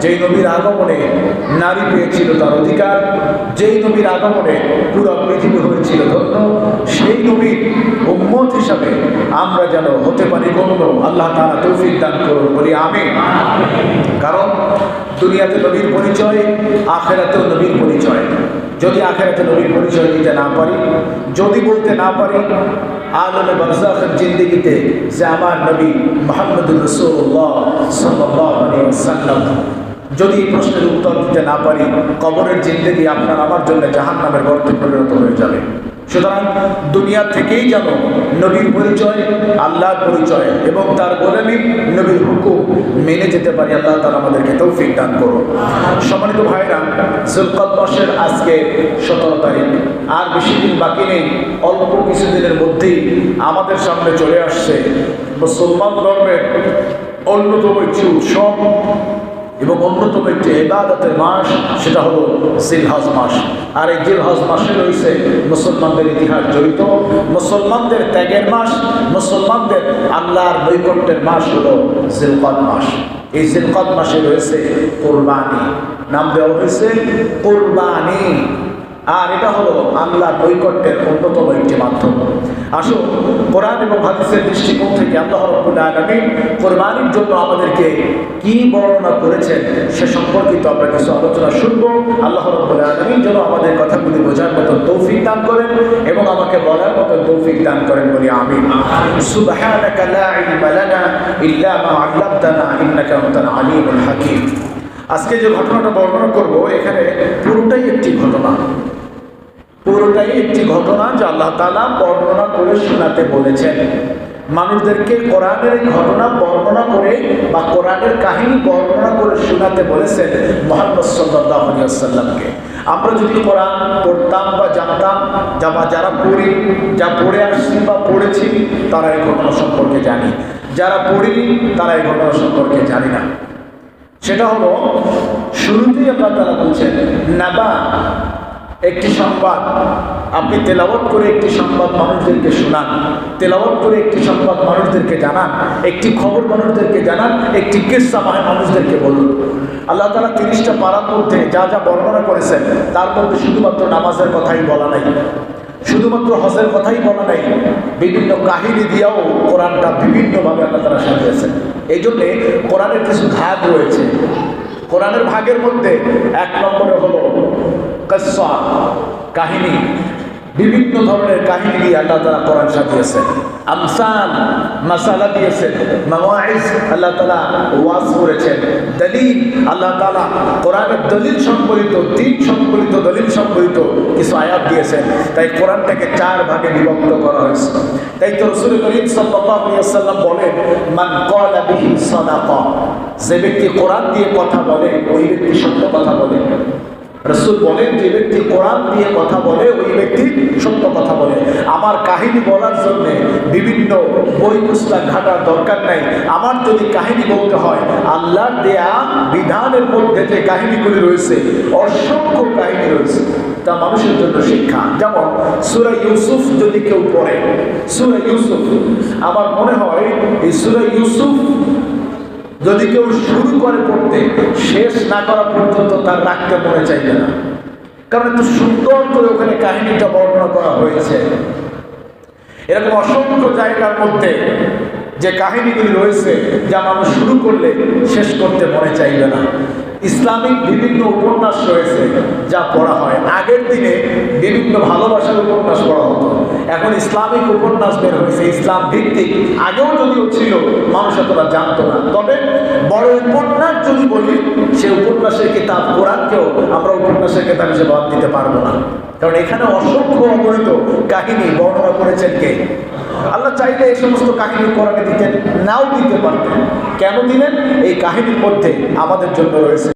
যেই নবীর আগমনে নারী পেয়েছিল তার অধিকার, যেই নবীর আগমনে পুরো পৃথিবী হয়েছিল ধন্য, সেই নবীর উম্মত হিসাবে আমরা যেন হতে পারি গণ্য। আল্লাহ তাআলা তৌফিক দান করুন, বলি আমিন। কারণ দুনিয়াতে নবীর পরিচয়, আখিরাতেও নবীর পরিচয়। যদি আখিরাতে নবীর পরিচয় দিতে না পারি, যদি বলতে না পারি আলমে বারজাখের জিন্দেগিতে যে আমার নবী মুহাম্মদুর রাসূলুল্লাহ সাল্লাল্লাহু আলাইহি ওয়াসাল্লাম, যদি এই প্রশ্নের উত্তর দিতে না পারি, কবরের জিন্দেগি আপনার আমার জন্য জাহান্নামের গর্তে পরিণত হয়ে যাবে। সুতরাং দুনিয়া থেকেই যেন নবীর পরিচয়, আল্লাহর পরিচয় এবং তার গোলামি, নবীর হুকুম মেনে যেতে পারি। আল্লাহ তাআলা আমাদেরকে তৌফিক দান করুন। সম্মানিত ভাইরা, যুলকদ মাসের আজকে 17 তারিখ, আর বেশি দিন বাকি নেই। অল্প কিছুদিনের মধ্যেই আমাদের সামনে চলে আসছে মুসলমান ধর্মের অন্যতম একটি উৎসব এবং অন্যতম একটি ইবাদতের মাস, সেটা হলো জিলহজ মাস। আর এই জিলহজ মাসে রয়েছে মুসলমানদের ইতিহাস জড়িত, মুসলমানদের ত্যাগের মাস, মুসলমানদের আল্লাহর নৈকট্যের মাস হলো জিলকদ মাস। এই জিলকদ মাসে রয়েছে কোরবানি, নাম দেওয়া হয়েছে কোরবানি। আর এটা হলো আল্লাহর নৈকট্যের অন্যতম একটি মাধ্যম। আসুন, কোরআন এবং হাদিসের দৃষ্টিকোণ থেকে আল্লাহ রাব্বুল আলামিন কোরবানির জন্য আমাদেরকে কি বর্ণনা করেছেন সে সম্পর্কিত আমরা কিছু আলোচনা শুনবো। আল্লাহ রাব্বুল আলামিন যেন আমাদের কথাগুলি বোঝার মতো তৌফিক দান করেন এবং আমাকে বলার মতো তৌফিক দান করেন, বলি আমিন। সুবহানাকা লা ইলমা লানা ইল্লা মা আল্লামতানা ইন্নাকা আনতাল আলিমুল হাকীম। আজকে যে ঘটনাটা বর্ণনা করব, এখানে পুরোটাই একটি ঘটনা, পুরোটাই একটি ঘটনা যা আল্লাহ তাআলা বর্ণনা করে শোনাতে বলেছেন মানুষদেরকে। কোরআনের এই ঘটনা বর্ণনা করে বা কোরআনের কাহিনী বর্ণনা করে শোনাতে বলেছেন মুহাম্মদ সাল্লাল্লাহু আলাইহি ওয়াসাল্লামকে। আমরা যদি কোরআন পড়তাম বা জানতাম, যারা পড়ি, যা পড়ে আসছি বা পড়েছি, তারা এই ঘটনা সম্পর্কে জানি। যারা পড়িনি তারা এই ঘটনা সম্পর্কে জানি না। সেটা হলো, শুরুতেই আল্লাহ তাআলা বলছেন নাবা, একটি সংবাদ। আপনি তেলাওয়াত করে একটি সংবাদ মানুষদেরকে শোনান, তেলাওয়াত করে একটি সংবাদ মানুষদেরকে জানান, একটি খবর মানুষদেরকে জানান, একটি কিসসা মানুষদেরকে বলুন। আল্লাহ তাআলা 30টা পারার মধ্যে যা যা বর্ণনা করেছেন তার মধ্যে শুধুমাত্র নামাজের কথাই বলা নাই, শুধুমাত্র হজের কথাই বলা নাই, বিভিন্ন কাহিনী দিয়েও কোরআনটা বিভিন্নভাবে আল্লাহ তাআলা সাজিয়েছেন। এই জন্যে কোরআনের কিছু ভাগ রয়েছে। কোরআনের ভাগের মধ্যে 1 নম্বরে হলো কিসসা, কাহিনী। বিভিন্ন ধরনের কাহিনী দিয়ে আল্লাহ তাআলা কোরআন সাজিয়েছেন। আমসাল, মাসালা দিয়েছেন। মাওয়াইজ, আল্লাহ তাআলা ওয়াজ করেছেন। দলিল, আল্লাহ তাআলা কোরআনের দলিল সম্বলিত, দিন সম্বলিত, দলিল সম্বলিত কিছু আয়াত দিয়েছেন। তাই কোরআনটাকে 4 ভাগে বিভক্ত করা হয়েছে। তাই তো রাসূল করিম সাল্লাল্লাহু আলাইহি ওয়াসাল্লাম বলেন, মান ক্বালা বিহি সাদাকা, যে ব্যক্তি কোরআন দিয়ে কথা বলে ওই ব্যক্তি সত্য কথা বলে। রাসূল বলেন, যে ব্যক্তি কোরআন দিয়ে কথা বলে ওই ব্যক্তি সত্য কথা বলে। আমার কাহিনী বলার জন্য বিভিন্ন বই পুস্তক ঘাটার দরকার নাই। আমার যদি কাহিনী বলতে হয়, আল্লাহর দেয়া বিধানের মধ্যে যে কাহিনীগুলি রয়েছে, অসংখ্য কাহিনী রয়েছে, তা মানুষের জন্য শিক্ষা। যেমন সূরা ইউসুফ যদি কেউ পড়ে, সূরা ইউসুফ, আমার মনে হয় এই সূরা ইউসুফ যদি কেউ শুরু করে পড়তে, শেষ না করা পর্যন্ত তার রাখতে মনে চাইবে না। কারণ এত সুন্দর করে ওখানে কাহিনীটা বর্ণনা করা হয়েছে। এরকম অসংখ্য জায়গার মধ্যে যে কাহিনীগুলি রয়েছে, যা মানুষ শুরু করলে শেষ করতে মনে চাইবে না। ইসলামিক বিভিন্ন উপন্যাস রয়েছে যা পড়া হয়। আগের দিনে বিভিন্ন ভালোবাসার উপন্যাস পড়া হতো, এখন ইসলামিক উপন্যাস বের হয়েছে, ইসলাম ভিত্তিক। আগেও যদিও ছিল, মানুষ এতটা জানতো না। তবে বড় উপন্যাস যদি বলি, সে উপন্যাসের কিতাব কোরআনকেও আমরা উপন্যাসের কিতাব হিসেবে বাদ দিতে পারবো না। কারণ এখানে অসংখ্য অগণিত কাহিনী বর্ণনা করেছেন কে? আল্লাহ চাইলে এই সমস্ত কাহিনী কোরআনে দিতেন, নাও দিতে পারতেন। কেন দিলেন? এই কাহিনীর মধ্যে আমাদের জন্য রয়েছে